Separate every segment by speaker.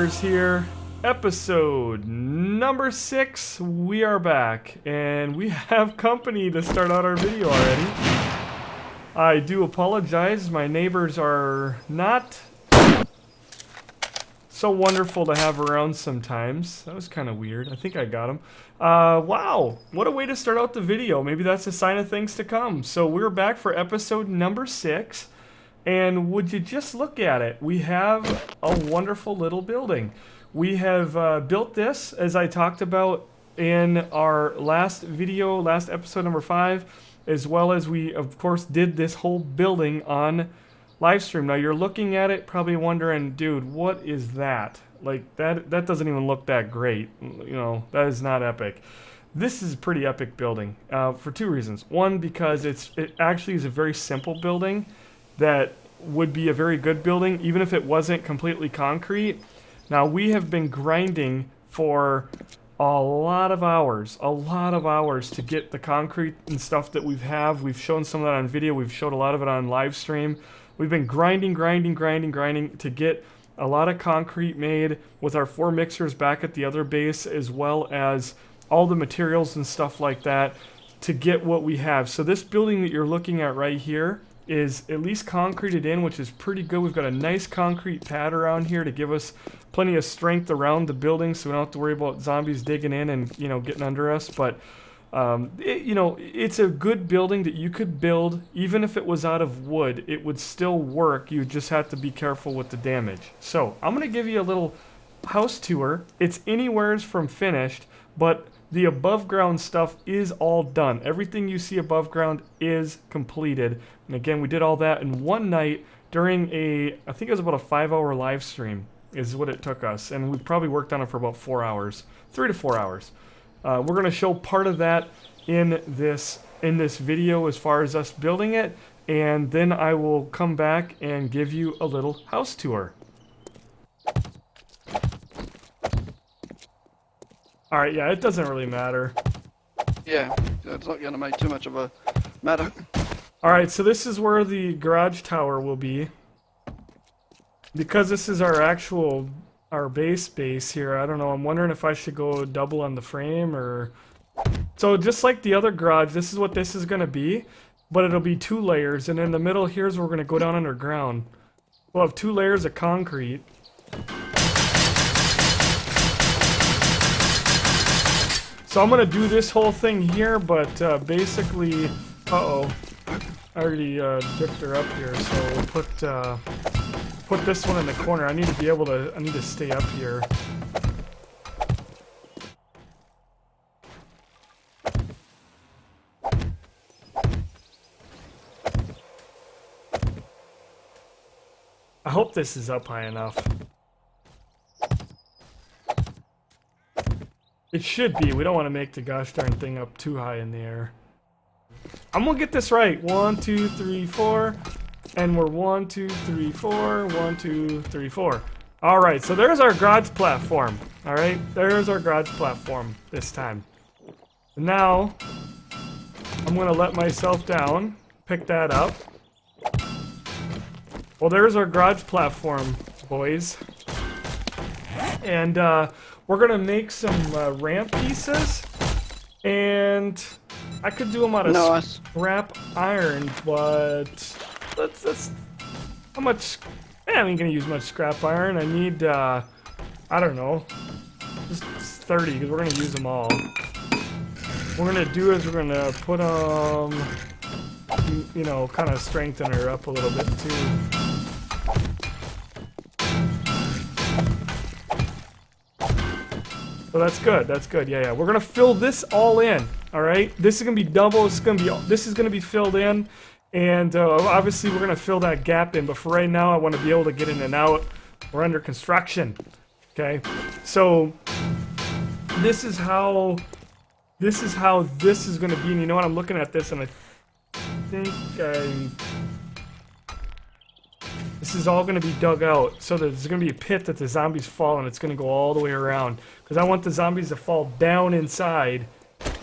Speaker 1: Gunningamerz here, episode number 6. We are back, and we have company to start out our video already. I do apologize, my neighbors are not so wonderful to have around sometimes. That was kind of weird. I think I got them. Wow, what a way to start out the video. Maybe that's a sign of things to come. So we're back for episode number 6. And would you just look at it? We have a wonderful little building. We have built this, as I talked about in our last video, last episode number 5, as well as we, of course, did this whole building on live stream. Now you're looking at it, probably wondering, dude, what is that? Like, that doesn't even look that great. You know, that is not epic. This is a pretty epic building for two reasons. One, because it actually is a very simple building that would be a very good building even if it wasn't completely concrete. Now we have been grinding for a lot of hours to get the concrete and stuff that we've shown some of that on video, we've showed a lot of it on live stream. We've been grinding to get a lot of concrete made with our 4 mixers back at the other base, as well as all the materials and stuff like that to get what we have. So this building that you're looking at right here is at least concreted in, which is pretty good. We've got a nice concrete pad around here to give us plenty of strength around the building, so we don't have to worry about zombies digging in and, you know, getting under us. But it's a good building that you could build even if it was out of wood. It would still work. You just have to be careful with the damage. So I'm gonna give you a little house tour. It's anywheres from finished, but the above ground stuff is all done. Everything you see above ground is completed. And again, we did all that in one night during I think it was about a 5-hour live stream is what it took us. And we probably worked on it for about 4 hours, 3 to 4 hours. We're gonna show part of that in this video as far as us building it. And then I will come back and give you a little house tour. Alright, yeah, it doesn't really matter.
Speaker 2: Yeah, it's not going to make too much of a matter.
Speaker 1: Alright, so this is where the garage tower will be. Because this is our base here, I don't know, I'm wondering if I should go double on the frame or... So just like the other garage, this is what this is going to be, but it'll be 2 layers, and in the middle here's where we're going to go down underground. We'll have 2 layers of concrete. So I'm gonna do this whole thing here, but basically, I already dipped her up here. So we'll put this one in the corner. I need to stay up here. I hope this is up high enough. It should be. We don't want to make the gosh darn thing up too high in the air. I'm gonna get this right. 1, 2, 3, 4. And we're 1, 2, 3, 4. 1, 2, 3, 4. Alright, so there's our garage platform. Alright, there's our garage platform this time. Now, I'm gonna let myself down. Pick that up. Well, there's our garage platform, boys. And, we're gonna make some ramp pieces, and I could do them out of scrap iron, but let's how much? Yeah, I ain't gonna use much scrap iron. I need I don't know, just 30 because we're gonna use them all. What we're gonna do is we're gonna put them, you know, kind of strengthen her up a little bit too. So that's good, yeah. We're gonna fill this all in, alright? This is gonna be double, this is gonna be filled in, and obviously we're gonna fill that gap in, but for right now I wanna be able to get in and out. We're under construction, okay? So, this is how this is gonna be, and you know what, I'm looking at this and I think this is all going to be dug out, so there's going to be a pit that the zombies fall in. It's going to go all the way around, because I want the zombies to fall down inside.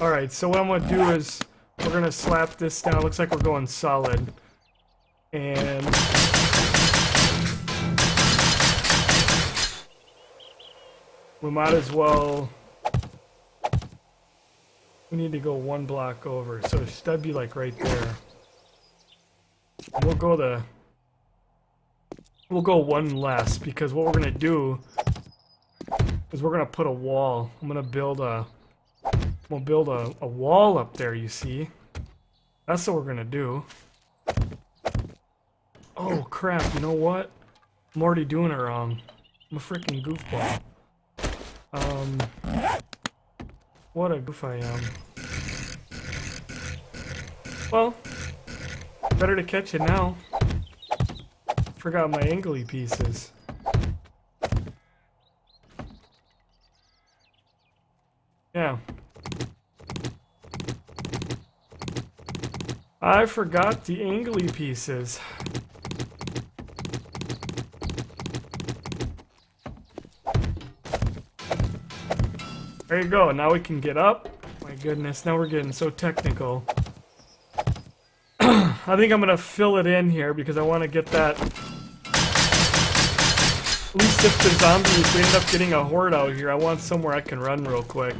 Speaker 1: Alright, so what I'm going to do is, we're going to slap this down. It looks like we're going solid. And we might as well. We need to go one block over, so that'd be like right there. We'll go one less because what we're gonna do is we're gonna put a wall. We'll build a wall up there. You see, that's what we're gonna do. Oh crap! You know what? I'm already doing it wrong. I'm a freaking goofball. What a goof I am. Well, better to catch it now. Forgot my angly pieces. Yeah. I forgot the angly pieces. There you go. Now we can get up. My goodness, now we're getting so technical. I think I'm gonna fill it in here because I want to get that. At least if the zombies, if we end up getting a horde out here, I want somewhere I can run real quick.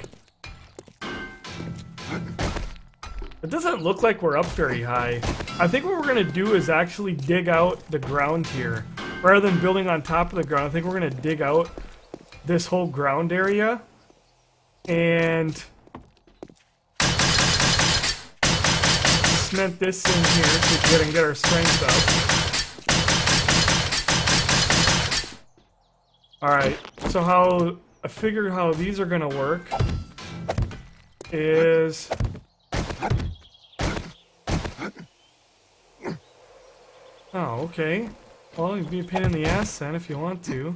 Speaker 1: It doesn't look like we're up very high. I think what we're gonna do is actually dig out the ground here. Rather than building on top of the ground, I think we're gonna dig out this whole ground area. And cement this in here so we can get our strength up. Alright, so how I figure how these are gonna work is oh, okay. Well, you'd be a pain in the ass then if you want to.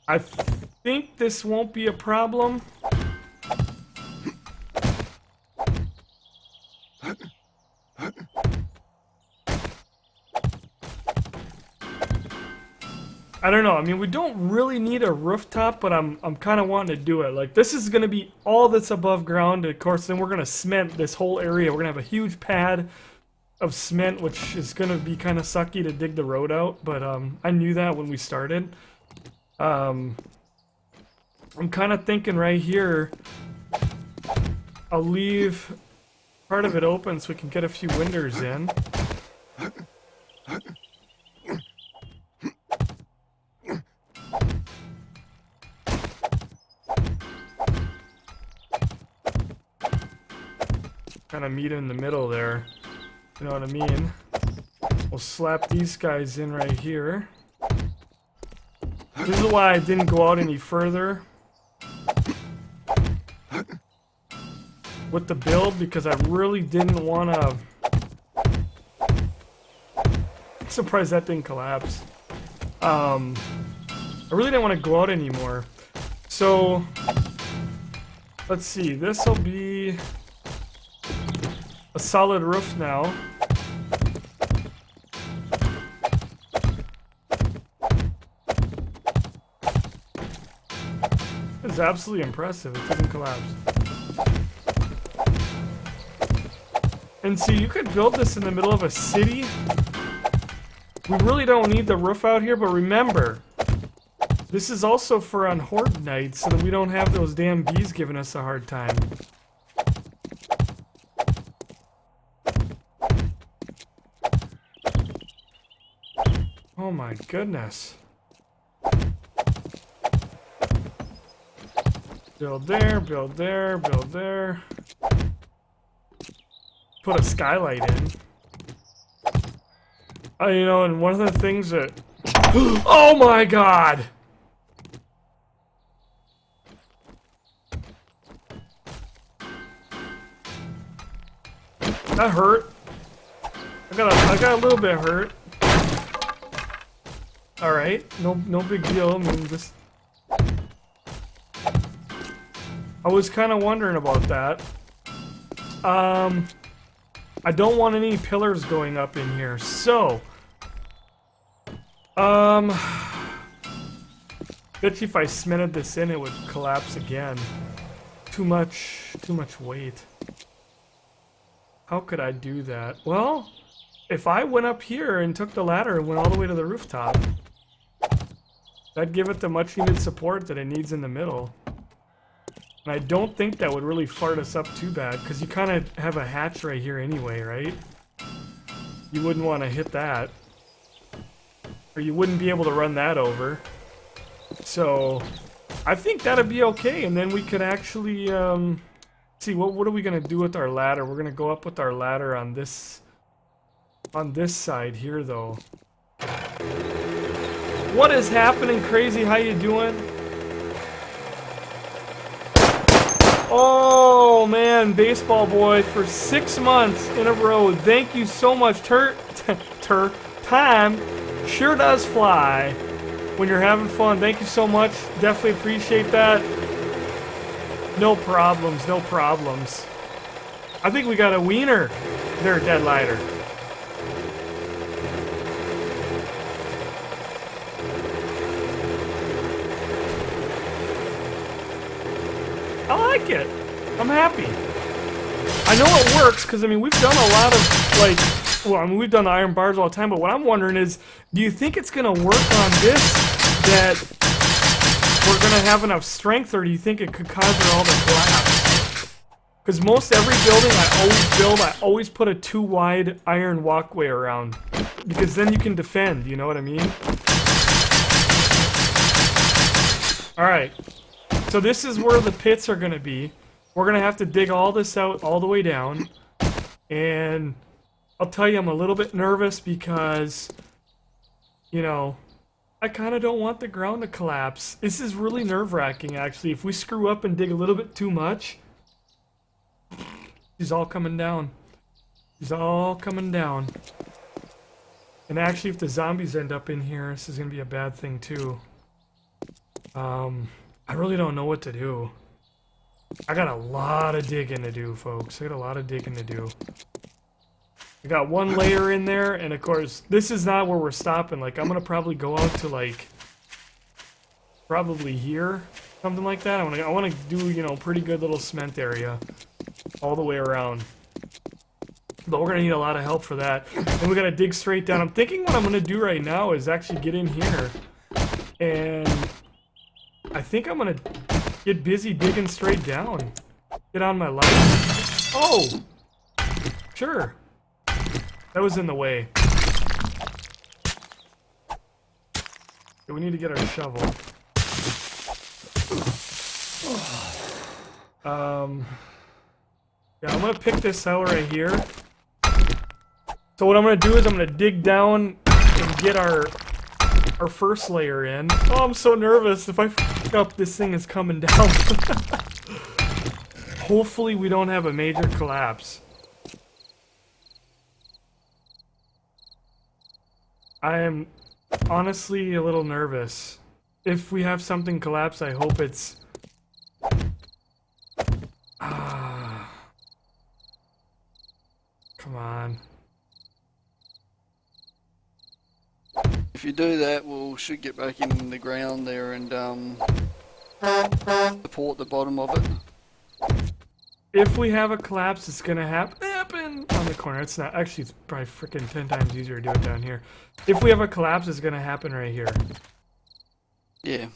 Speaker 1: I think this won't be a problem. I don't know. I mean, we don't really need a rooftop, but I'm kind of wanting to do it. Like, this is going to be all that's above ground. Of course, then we're going to cement this whole area. We're going to have a huge pad of cement, which is going to be kind of sucky to dig the road out. But I knew that when we started. I'm kind of thinking right here, I'll leave part of it open so we can get a few windows in. Kind of meet in the middle there, you know what I mean? We'll slap these guys in right here. This is why I didn't go out any further with the build, because I really didn't want to. I'm surprised that didn't collapse. I really didn't want to go out anymore. So, let's see, this will be a solid roof now. It's absolutely impressive. It doesn't collapse. And see, you could build this in the middle of a city. We really don't need the roof out here, but remember, this is also for on horde nights so that we don't have those damn bees giving us a hard time. Oh my goodness. Build there, build there, build there. Put a skylight in. You know, and one of the things that... Oh my god! That hurt. I got a little bit hurt. Alright, no big deal. I mean, just... I was kind of wondering about that. I don't want any pillars going up in here, so... Bet you if I cemented this in, it would collapse again. Too much weight. How could I do that? Well, if I went up here and took the ladder and went all the way to the rooftop, that'd give it the much needed support that it needs in the middle. And I don't think that would really fart us up too bad, because you kind of have a hatch right here anyway, right? You wouldn't want to hit that. Or you wouldn't be able to run that over. So, I think that'd be okay, and then we could actually, see, what are we going to do with our ladder? We're going to go up with our ladder on this side here, though. What is happening, Crazy? How you doing? Oh, man, Baseball Boy, for 6 months in a row. Thank you so much. Time sure does fly when you're having fun. Thank you so much. Definitely appreciate that. No problems, no problems. I think we got a wiener there, Deadlighter. I like it. I'm happy. I know it works because, I mean, we've done a lot of, like, well, I mean, we've done the iron bars all the time, but what I'm wondering is, do you think it's going to work on this, that we're going to have enough strength, or do you think it could cause it all to collapse? Because most every building I always put a 2-wide iron walkway around, because then you can defend, you know what I mean? Alright. So this is where the pits are going to be. We're going to have to dig all this out all the way down. And I'll tell you, I'm a little bit nervous because, you know, I kind of don't want the ground to collapse. This is really nerve-wracking, actually. If we screw up and dig a little bit too much, she's all coming down. She's all coming down. And actually, if the zombies end up in here, this is going to be a bad thing, too. I really don't know what to do. I got a lot of digging to do, folks. I got a lot of digging to do. I got one layer in there, and of course, this is not where we're stopping. Like, I'm gonna probably go out to, like, probably here, something like that. I wanna do, you know, pretty good little cement area all the way around. But we're gonna need a lot of help for that. And we gotta dig straight down. I'm thinking what I'm gonna do right now is actually get in here, and I think I'm gonna get busy digging straight down. Get on my light. Oh! Sure. That was in the way. Okay, we need to get our shovel. Yeah, I'm gonna pick this out right here. So what I'm gonna do is I'm gonna dig down and get our first layer in. Oh, I'm so nervous. If I fuck up, this thing is coming down. Hopefully we don't have a major collapse. I am honestly a little nervous. If we have something collapse, I hope it's... Come on.
Speaker 2: If you do that, we should get back in the ground there and support the bottom of it.
Speaker 1: If we have a collapse, it's gonna happen on the corner. It's not, actually, it's probably freaking 10 times easier to do it down here. If we have a collapse, it's gonna happen right here.
Speaker 2: Yeah.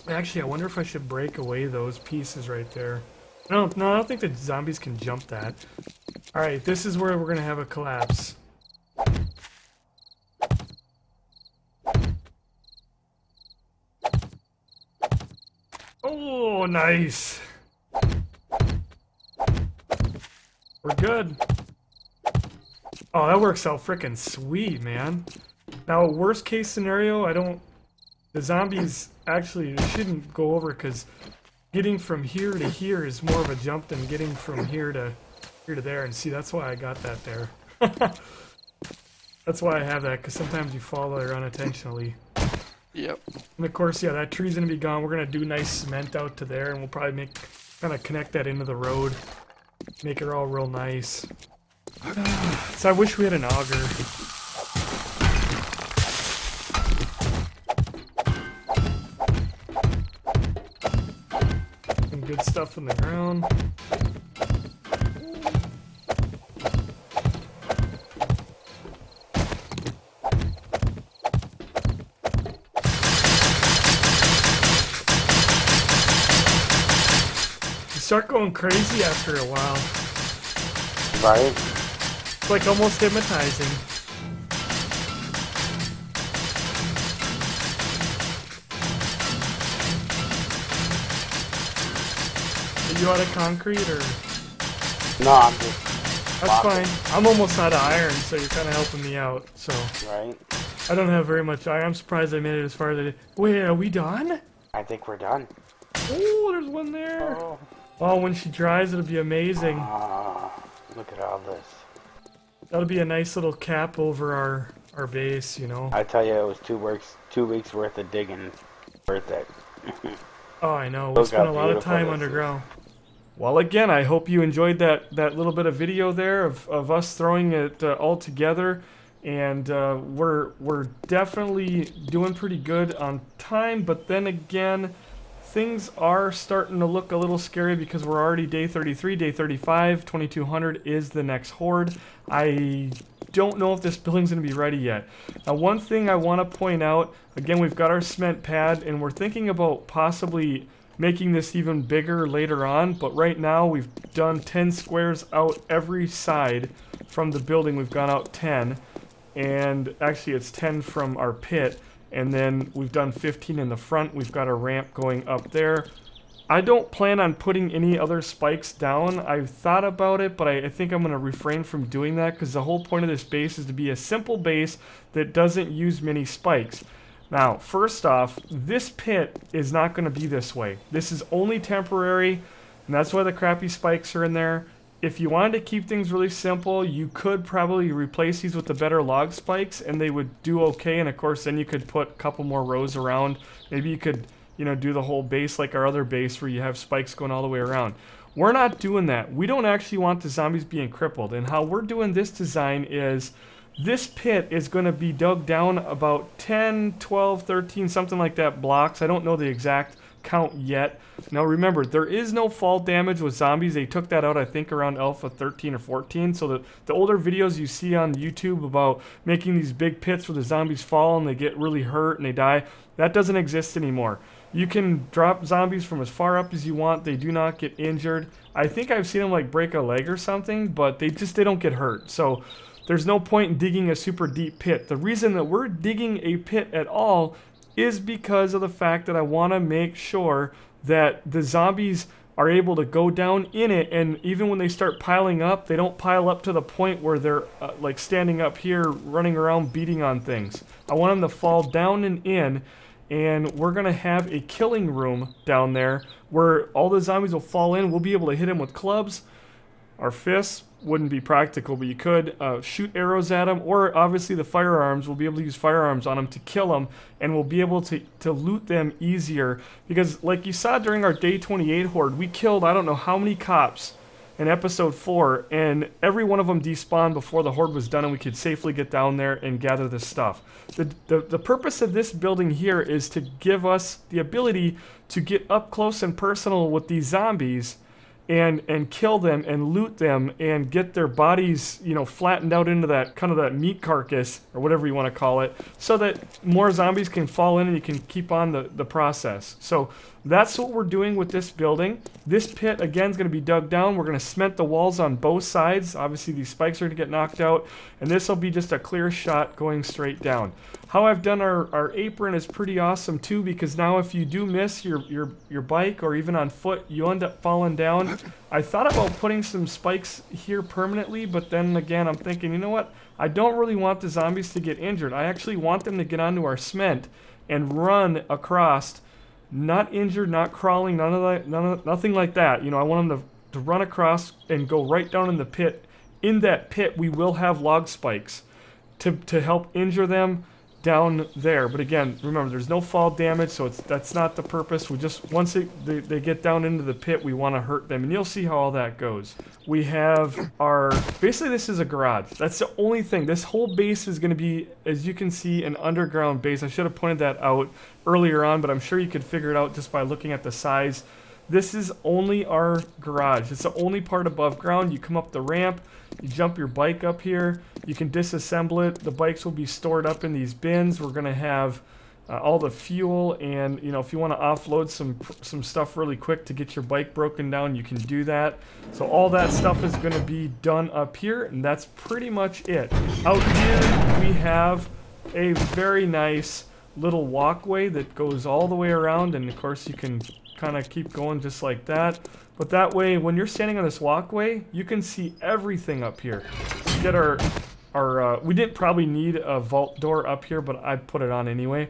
Speaker 1: Actually, I wonder if I should break away those pieces right there. No, I don't think the zombies can jump that. Alright, this is where we're gonna have a collapse. Oh, nice! We're good. Oh, that works out frickin' sweet, man. Now, worst case scenario, the zombies actually shouldn't go over because getting from here to here is more of a jump than getting from here to there. And see, that's why I got that there. That's why I have that, because sometimes you fall there unintentionally.
Speaker 2: Yep.
Speaker 1: And of course, yeah, that tree's gonna be gone. We're gonna do nice cement out to there, and we'll probably kind of connect that into the road. Make it all real nice. So I wish we had an auger. Some good stuff. stuff in the ground. You start going crazy after a while.
Speaker 3: Right?
Speaker 1: It's like almost hypnotizing. Are you out of concrete or?
Speaker 3: No, I'm just...
Speaker 1: That's fine. I'm almost out of iron, so you're kind of helping me out. So
Speaker 3: Right?
Speaker 1: I don't have very much iron. I'm surprised I made it as far as I did. Wait, are we done?
Speaker 3: I think we're done.
Speaker 1: Oh, there's one there.
Speaker 3: Oh,
Speaker 1: Oh, when she dries, it'll be amazing.
Speaker 3: look at all this.
Speaker 1: That'll be a nice little cap over our base, you know.
Speaker 3: I tell you, it was 2 weeks worth of digging worth it.
Speaker 1: Oh, I know. We
Speaker 3: Look
Speaker 1: spent
Speaker 3: how
Speaker 1: a lot of
Speaker 3: beautiful
Speaker 1: time
Speaker 3: this
Speaker 1: underground. Well, again, I hope you enjoyed that little bit of video there of us throwing it all together. And we're definitely doing pretty good on time. But then again, things are starting to look a little scary because we're already day 33, day 35, 2200 is the next horde. I don't know if this building's going to be ready yet. Now, one thing I want to point out, again, we've got our cement pad, and we're thinking about possibly making this even bigger later on, but right now we've done 10 squares out every side from the building. We've gone out 10, and actually it's 10 from our pit, and then we've done 15 in the front. We've got a ramp going up there. I don't plan on putting any other spikes down. I've thought about it, but I think I'm going to refrain from doing that because the whole point of this base is to be a simple base that doesn't use many spikes. Now, first off, this pit is not going to be this way. This is only temporary, and that's why the crappy spikes are in there. If you wanted to keep things really simple, you could probably replace these with the better log spikes, and they would do okay, and of course then you could put a couple more rows around. Maybe you could, you know, do the whole base like our other base where you have spikes going all the way around. We're not doing that. We don't actually want the zombies being crippled, and how we're doing this design is this pit is going to be dug down about 10, 12, 13, something like that blocks. I don't know the exact count yet. Now remember, there is no fall damage with zombies. They took that out, I think, around Alpha 13 or 14. So the older videos you see on YouTube about making these big pits where the zombies fall and they get really hurt and they die, that doesn't exist anymore. You can drop zombies from as far up as you want. They do not get injured. I think I've seen them like break a leg or something, but they don't get hurt. So there's no point in digging a super deep pit. The reason that we're digging a pit at all is because of the fact that I want to make sure that the zombies are able to go down in it, and even when they start piling up, they don't pile up to the point where they're like standing up here running around beating on things. I want them to fall down and in, and we're going to have a killing room down there where all the zombies will fall in. We'll be able to hit them with clubs. Our fists wouldn't be practical, but you could shoot arrows at them, or obviously the firearms. We'll be able to use firearms on them to kill them, and we'll be able to loot them easier. Because like you saw during our day 28 horde, we killed I don't know how many cops in episode 4, and every one of them despawned before the horde was done, and we could safely get down there and gather this stuff. The purpose of this building here is to give us the ability to get up close and personal with these zombies and kill them and loot them and get their bodies, you know, flattened out into that kind of that meat carcass or whatever you want to call it, so that more zombies can fall in and you can keep on the process. So that's what we're doing with this building. This pit again is going to be dug down. We're going to cement the walls on both sides. Obviously these spikes are going to get knocked out, and this will be just a clear shot going straight down. How I've done our apron is pretty awesome too, because now if you do miss your bike or even on foot, you end up falling down. I thought about putting some spikes here permanently, but then again I'm thinking, you know what? I don't really want the zombies to get injured. I actually want them to get onto our cement and run across, not injured, not crawling, nothing like that. You know, I want them to run across and go right down in the pit. In that pit, we will have log spikes to help injure them down there. But again, remember, there's no fall damage, so that's not the purpose. We just, once they get down into the pit, we want to hurt them, and you'll see how all that goes. We have our, basically this is a garage. That's the only thing. This whole base is going to be, as you can see, an underground base. I should have pointed that out earlier on, but I'm sure you could figure it out just by looking at the size. This is only our garage. It's the only part above ground. You come up the ramp, you jump your bike up here, you can disassemble it. The bikes will be stored up in these bins. We're gonna have all the fuel, and you know, if you want to offload some stuff really quick to get your bike broken down, you can do that. So all that stuff is going to be done up here, and that's pretty much it. Out here we have a very nice little walkway that goes all the way around, and of course you can kind of keep going just like that. But that way, when you're standing on this walkway, you can see everything up here. We get we didn't probably need a vault door up here, but I put it on anyway.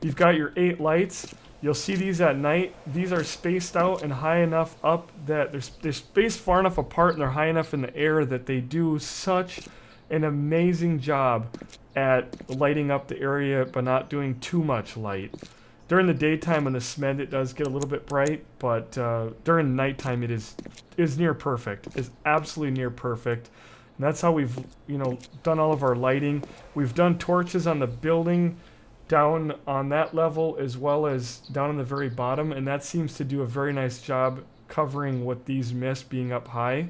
Speaker 1: You've got your 8 lights. You'll see these at night. These are spaced out and high enough up that they're spaced far enough apart, and they're high enough in the air that they do such an amazing job at lighting up the area but not doing too much light. During the daytime on the cement it does get a little bit bright, but during nighttime it is near perfect. It's absolutely near perfect. And that's how we've, you know, done all of our lighting. We've done torches on the building down on that level as well as down on the very bottom, and that seems to do a very nice job covering what these miss being up high,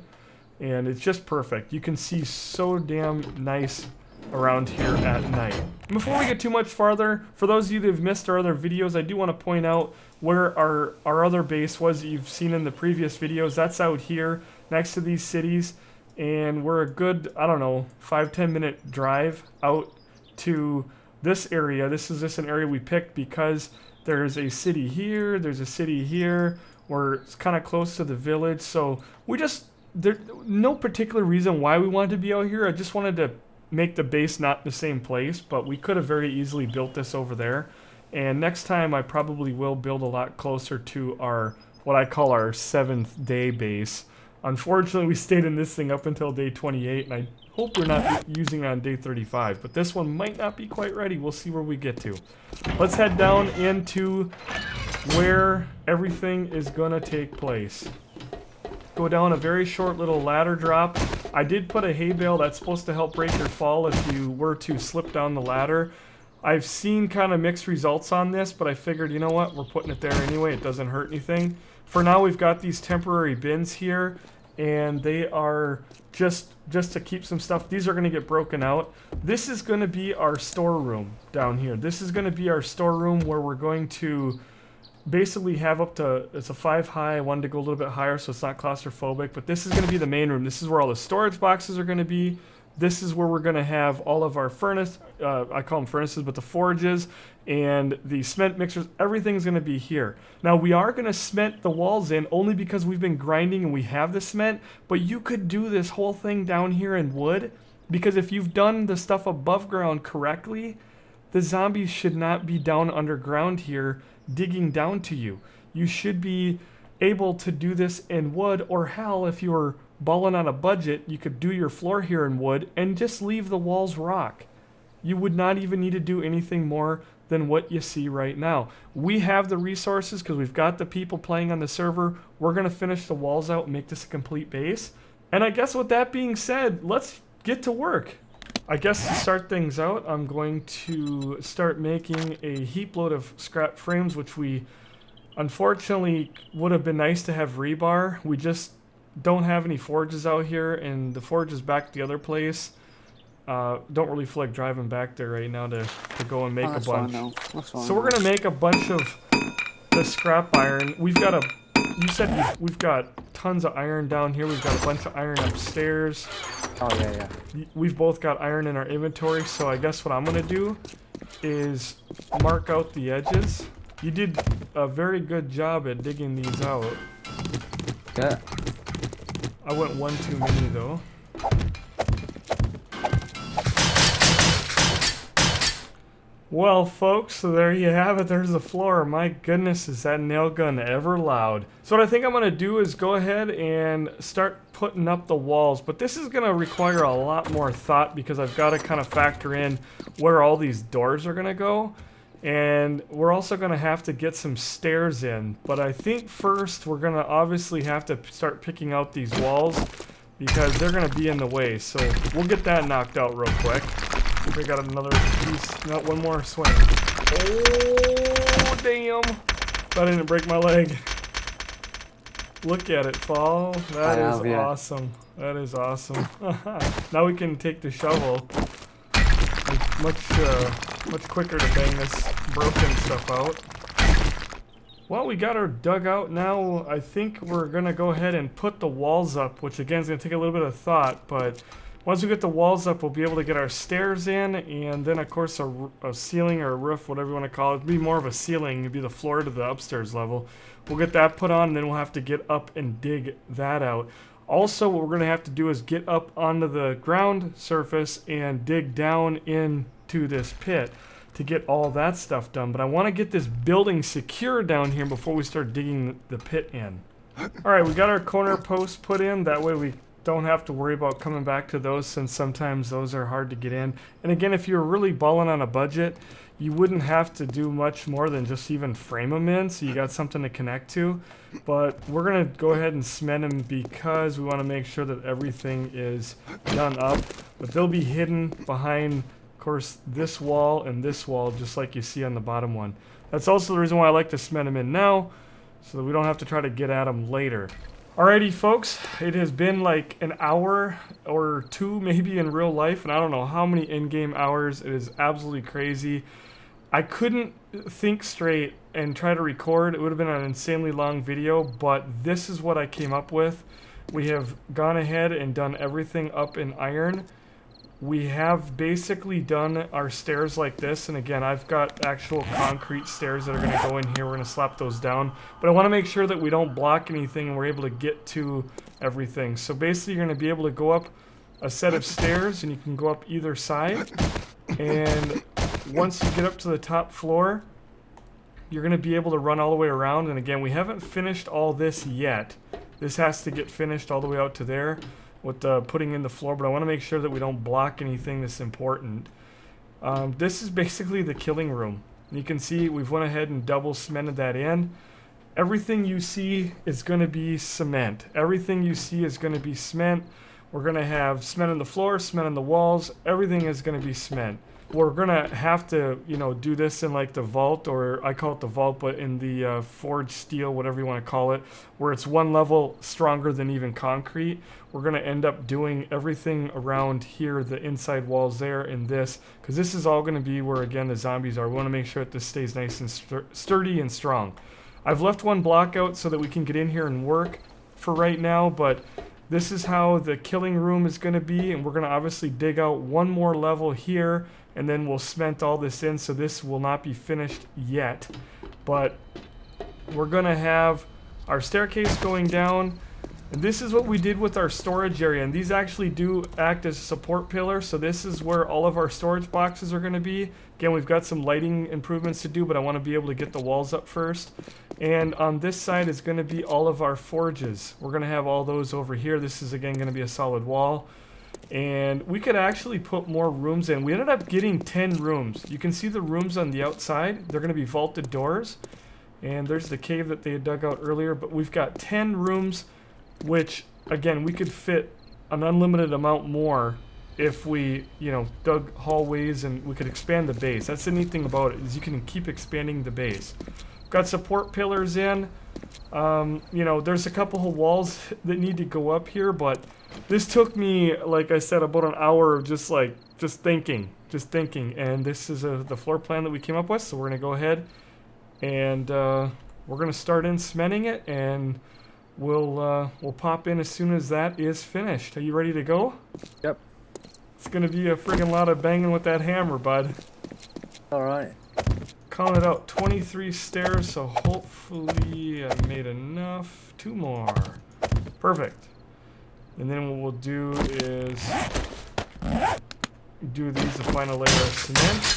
Speaker 1: and it's just perfect. You can see so damn nice around here at night. Before we get too much farther, for those of you that have missed our other videos, I do want to point out where our other base was that you've seen in the previous videos. That's out here next to these cities, and we're a good, I don't know, 5-10 minute drive out to this area. This is just an area we picked because there's a city here, there's a city here, we're kind of close to the village, so there's no particular reason why we wanted to be out here. I just wanted to make the base not the same place, but we could have very easily built this over there. And next time I probably will build a lot closer to our, what I call our 7th day base. Unfortunately, we stayed in this thing up until day 28, and I hope we're not using it on day 35, but this one might not be quite ready. We'll see where we get to. Let's head down into where everything is gonna take place. Go down a very short little ladder drop. I did put a hay bale that's supposed to help break your fall if you were to slip down the ladder. I've seen kind of mixed results on this, but I figured, you know what, we're putting it there anyway. It doesn't hurt anything. For now, we've got these temporary bins here, and they are just to keep some stuff. These are going to get broken out. This is going to be our storeroom down here. This is going to be our storeroom where we're going to basically have up to, it's a 5 high. I wanted to go a little bit higher so it's not claustrophobic, but this is going to be the main room. This is where all the storage boxes are going to be. This is where we're going to have all of our furnace, I call them furnaces, but the forges and the cement mixers, everything's going to be here. Now, we are going to cement the walls in only because we've been grinding and we have the cement, but you could do this whole thing down here in wood, because if you've done the stuff above ground correctly, the zombies should not be down underground here digging down to you. You should be able to do this in wood, or hell, if you were balling on a budget, you could do your floor here in wood and just leave the walls rock. You would not even need to do anything more than what you see right now. We have the resources because we've got the people playing on the server. We're going to finish the walls out and make this a complete base. And I guess with that being said, let's get to work. I guess to start things out, I'm going to start making a heap load of scrap frames, which we unfortunately would have been nice to have rebar. We just don't have any forges out here, and the forge is back the other place. Don't really feel like driving back there right now to go and make a bunch. So we're gonna make a bunch of the scrap iron. We've got you said we've got tons of iron down here. We've got a bunch of iron upstairs.
Speaker 3: Oh yeah.
Speaker 1: We've both got iron in our inventory, so I guess what I'm gonna do is mark out the edges. You did a very good job at digging these out.
Speaker 3: Yeah.
Speaker 1: I went one too many though. Well, folks, so there you have it. There's the floor. My goodness, is that nail gun ever loud. So what I think I'm going to do is go ahead and start putting up the walls. But this is going to require a lot more thought because I've got to kind of factor in where all these doors are going to go. And we're also going to have to get some stairs in. But I think first we're going to obviously have to start picking out these walls because they're going to be in the way. So we'll get that knocked out real quick. We got another piece, not one more swing. Oh, damn. That didn't break my leg. Look at it fall. That
Speaker 3: I
Speaker 1: is
Speaker 3: have, yeah.
Speaker 1: awesome. That is awesome. Now we can take the shovel. It's much quicker to bang this broken stuff out. Well, we got our dugout now. I think we're gonna go ahead and put the walls up, which again is gonna take a little bit of thought, but once we get the walls up, we'll be able to get our stairs in, and then of course a ceiling or a roof, whatever you want to call it. It'd be more of a ceiling. It'd be the floor to the upstairs level. We'll get that put on, and then we'll have to get up and dig that out. Also, what we're gonna have to do is get up onto the ground surface and dig down into this pit to get all that stuff done. But I want to get this building secure down here before we start digging the pit in. Alright, we got our corner posts put in. That way we don't have to worry about coming back to those, since sometimes those are hard to get in. And again, if you're really balling on a budget, you wouldn't have to do much more than just even frame them in, so you got something to connect to. But we're going to go ahead and cement them because we want to make sure that everything is done up. But they'll be hidden behind, of course, this wall and this wall, just like you see on the bottom one. That's also the reason why I like to cement them in now, so that we don't have to try to get at them later. Alrighty folks, it has been like an hour or two maybe in real life, and I don't know how many in-game hours. It is absolutely crazy. I couldn't think straight and try to record. It would have been an insanely long video, but this is what I came up with. We have gone ahead and done everything up in iron. We have basically done our stairs like this, and again, I've got actual concrete stairs that are going to go in here. We're going to slap those down, but I want to make sure that we don't block anything and we're able to get to everything. So basically, you're going to be able to go up a set of stairs, and you can go up either side, and once you get up to the top floor, you're going to be able to run all the way around. And again, we haven't finished all this yet. This has to get finished all the way out to there with putting in the floor, but I want to make sure that we don't block anything that's important. This is basically the killing room. You can see we've went ahead and double cemented that in. Everything you see is going to be cement. Everything you see is going to be cement. We're going to have cement on the floor, cement on the walls. Everything is going to be cement. We're going to have to, you know, do this in like the vault, or I call it the vault, but in the forged steel, whatever you want to call it, where it's one level stronger than even concrete. We're going to end up doing everything around here, the inside walls there, and this, because this is all going to be where, again, the zombies are. We want to make sure that this stays nice and sturdy and strong. I've left one block out so that we can get in here and work for right now, but this is how the killing room is going to be, and we're going to obviously dig out one more level here, and then we'll cement all this in, so this will not be finished yet. But we're going to have our staircase going down, and this is what we did with our storage area, and these actually do act as a support pillar, so this is where all of our storage boxes are going to be. Again, we've got some lighting improvements to do, but I want to be able to get the walls up first. And on this side is going to be all of our forges. We're going to have all those over here. This is, again, going to be a solid wall. And we could actually put more rooms in. We ended up getting 10 rooms. You can see the rooms on the outside. They're going to be vaulted doors. And there's the cave that they had dug out earlier. But we've got 10 rooms, which, again, we could fit an unlimited amount more if we, you know, dug hallways, and we could expand the base. That's the neat thing about it, is you can keep expanding the base. Got support pillars in. You know, there's a couple of walls that need to go up here, but this took me, like I said, about an hour of just thinking. And this is the floor plan that we came up with, so we're going to go ahead and we're going to start in cementing it, and we'll pop in as soon as that is finished. Are you ready to go?
Speaker 4: Yep.
Speaker 1: It's going to be a friggin' lot of banging with that hammer, bud.
Speaker 4: Alright.
Speaker 1: Counted out 23 stairs, so hopefully I made enough. 2 more. Perfect. And then what we'll do is do these the final layer of cement.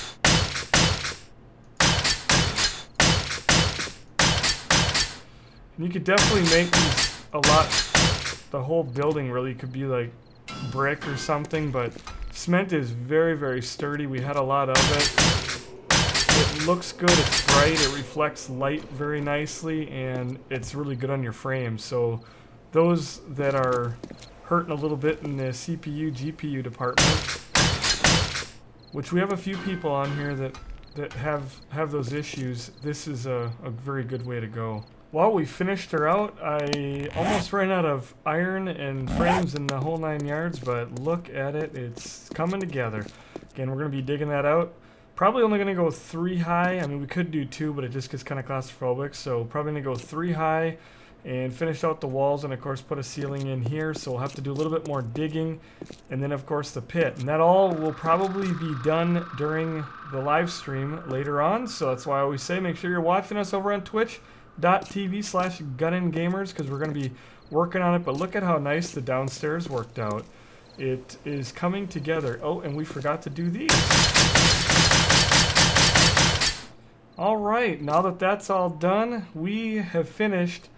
Speaker 1: And you could definitely make these a lot. The whole building really could be like brick or something, but cement is very, very sturdy. We had a lot of it. It looks good, it's bright, it reflects light very nicely, and it's really good on your frame. So those that are hurting a little bit in the CPU, GPU department, which we have a few people on here that have those issues, this is a very good way to go. While we finished her out, I almost ran out of iron and frames in the whole 9 yards, but look at it, it's coming together. Again, we're going to be digging that out. Probably only going to go 3 high. I mean, we could do 2, but it just gets kind of claustrophobic, so probably going to go 3 high and finish out the walls and, of course, put a ceiling in here, so we'll have to do a little bit more digging, and then, of course, the pit. And that all will probably be done during the live stream later on, so that's why I always say make sure you're watching us over on twitch.tv/Gunningamerz, because we're going to be working on it. But look at how nice the downstairs worked out. It is coming together. Oh, and we forgot to do these. All right, now that that's all done, we have finished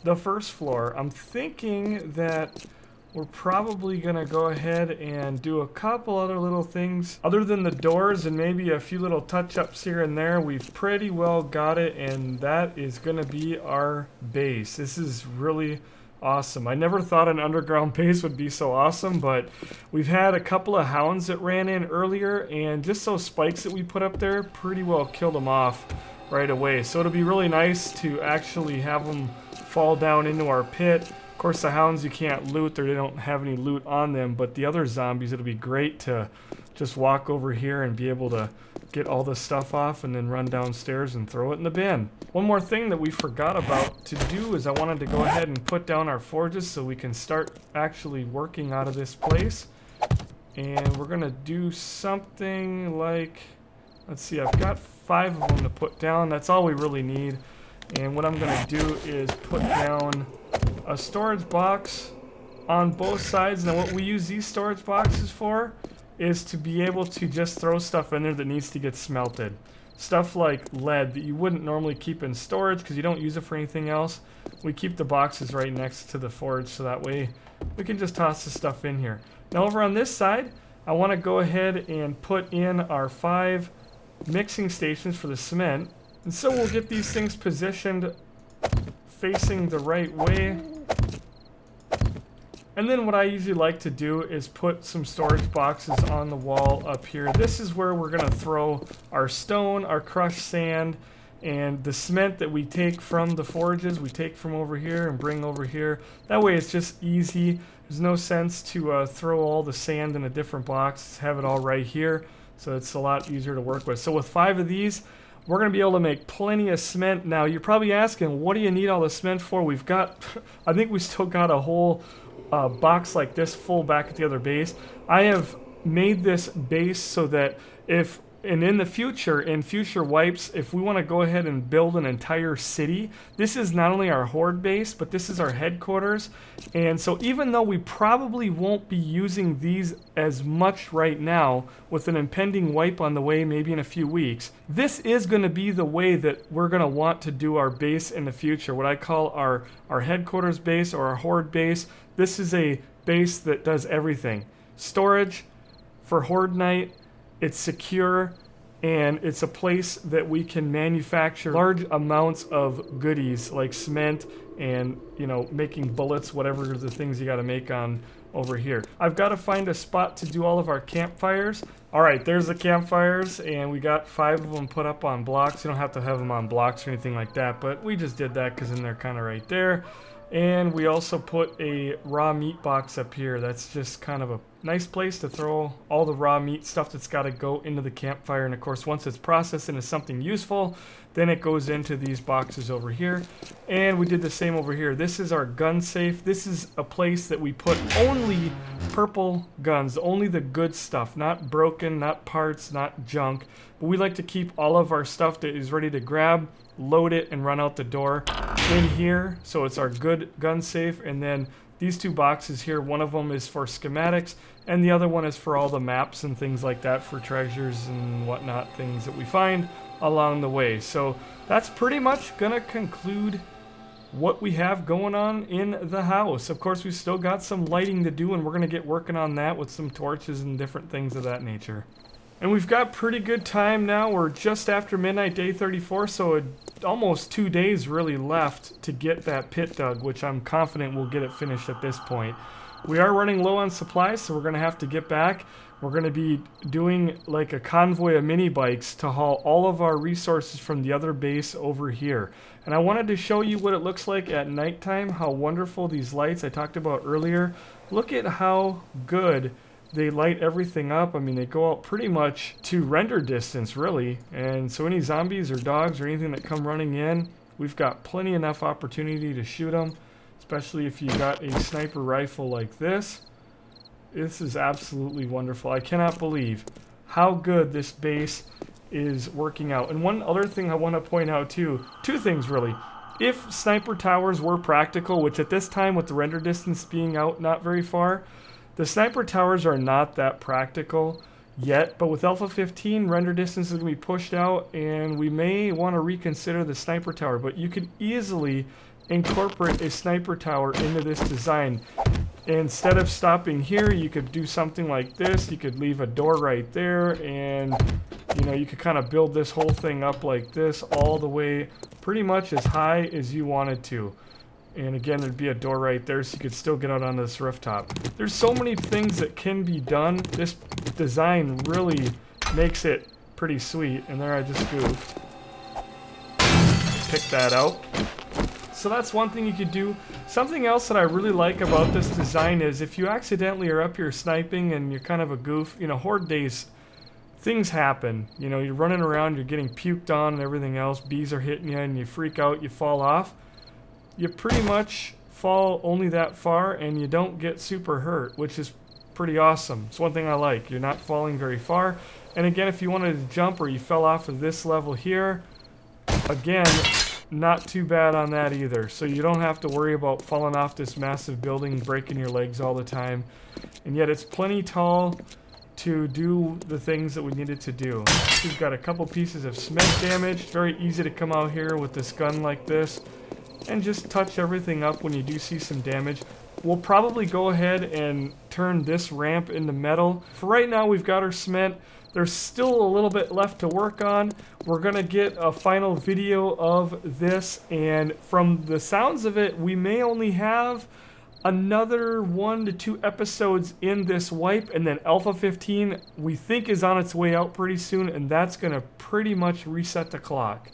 Speaker 1: the first floor. I'm thinking that we're probably going to go ahead and do a couple other little things. Other than the doors and maybe a few little touch-ups here and there, we've pretty well got it, and that is going to be our base. This is really awesome. I never thought an underground base would be so awesome, but we've had a couple of hounds that ran in earlier, and just those spikes that we put up there pretty well killed them off right away. So it'll be really nice to actually have them fall down into our pit. Of course, the hounds you can't loot, they don't have any loot on them, but the other zombies, it'll be great to just walk over here and be able to get all the stuff off and then run downstairs and throw it in the bin. One more thing that we forgot about to do is I wanted to go ahead and put down our forges so we can start actually working out of this place. And we're gonna do something like, let's see, I've got 5 of them to put down. That's all we really need. And what I'm gonna do is put down a storage box on both sides. Now what we use these storage boxes for is to be able to just throw stuff in there that needs to get smelted. Stuff like lead that you wouldn't normally keep in storage because you don't use it for anything else. We keep the boxes right next to the forge so that way we can just toss the stuff in here. Now over on this side, I want to go ahead and put in our 5 mixing stations for the cement. And so we'll get these things positioned facing the right way. And then what I usually like to do is put some storage boxes on the wall up here. This is where we're going to throw our stone, our crushed sand, and the cement that we take from the forges. We take from over here and bring over here. That way it's just easy. There's no sense to throw all the sand in a different box. Have it all right here. So it's a lot easier to work with. So with 5 of these, we're going to be able to make plenty of cement. Now, you're probably asking, what do you need all the cement for? We've got, I think we still got a whole box like this full back at the other base. I have made this base so that if, and in the future, in future wipes, if we want to go ahead and build an entire city, this is not only our horde base, but this is our headquarters. And so even though we probably won't be using these as much right now, with an impending wipe on the way maybe in a few weeks, this is going to be the way that we're going to want to do our base in the future, what I call our headquarters base or our horde base. This is a base that does everything. Storage for horde night. It's secure, and it's a place that we can manufacture large amounts of goodies like cement and, you know, making bullets, whatever the things you got to make on over here. I've got to find a spot to do all of our campfires. All right, there's the campfires, and we got 5 of them put up on blocks. You don't have to have them on blocks or anything like that, but we just did that because then they're kind of right there. And we also put a raw meat box up here. That's just kind of a nice place to throw all the raw meat stuff that's got to go into the campfire. And of course, once it's processed into something useful, then it goes into these boxes over here. And we did the same over here. This is our gun safe. This is a place that we put only purple guns, only the good stuff, not broken, not parts, not junk. But we like to keep all of our stuff that is ready to grab, load it, and run out the door in here. So it's our good gun safe. And then these 2 boxes here, one of them is for schematics and the other one is for all the maps and things like that, for treasures and whatnot, things that we find along the way. So that's pretty much gonna conclude what we have going on in the house. Of course, we've still got some lighting to do, and we're gonna get working on that with some torches and different things of that nature. And we've got pretty good time now. We're just after midnight, day 34, so almost 2 days really left to get that pit dug, which I'm confident we'll get it finished at this point. We are running low on supplies, so we're going to have to get back. We're going to be doing like a convoy of mini bikes to haul all of our resources from the other base over here. And I wanted to show you what it looks like at nighttime, how wonderful these lights I talked about earlier. Look at how good they light everything up. I mean, they go out pretty much to render distance, really. And so any zombies or dogs or anything that come running in, we've got plenty enough opportunity to shoot them, especially if you got a sniper rifle like this. This is absolutely wonderful. I cannot believe how good this base is working out. And one other thing I want to point out too, two things really. If sniper towers were practical, which at this time with the render distance being out not very far, the sniper towers are not that practical yet, but with Alpha 15, render distance is going to be pushed out, and we may want to reconsider the sniper tower, but you could easily incorporate a sniper tower into this design. Instead of stopping here, you could do something like this. You could leave a door right there, and you know, you could kind of build this whole thing up like this all the way pretty much as high as you wanted to. And again, there'd be a door right there, so you could still get out on this rooftop. There's so many things that can be done. This design really makes it pretty sweet. And there I just goofed. Pick that out. So that's one thing you could do. Something else that I really like about this design is if you accidentally are up here sniping and you're kind of a goof, you know, horde days, things happen. You know, you're running around, you're getting puked on and everything else, bees are hitting you and you freak out, you fall off. You pretty much fall only that far and you don't get super hurt, which is pretty awesome. It's one thing I like. You're not falling very far. And again, if you wanted to jump or you fell off of this level here, again, not too bad on that either. So you don't have to worry about falling off this massive building, breaking your legs all the time. And yet it's plenty tall to do the things that we needed to do. We've got a couple pieces of cement damage. It's very easy to come out here with this gun like this and just touch everything up when you do see some damage. We'll probably go ahead and turn this ramp into metal. For right now, we've got our cement. There's still a little bit left to work on. We're gonna get a final video of this, and from the sounds of it, we may only have another 1 to 2 episodes in this wipe, and then Alpha 15 we think is on its way out pretty soon, and that's gonna pretty much reset the clock.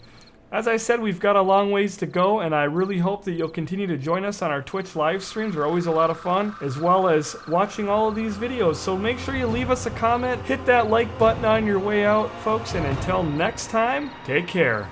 Speaker 1: As I said, we've got a long ways to go, and I really hope that you'll continue to join us on our Twitch live streams. They're always a lot of fun, as well as watching all of these videos. So make sure you leave us a comment, hit that like button on your way out, folks, and until next time, take care.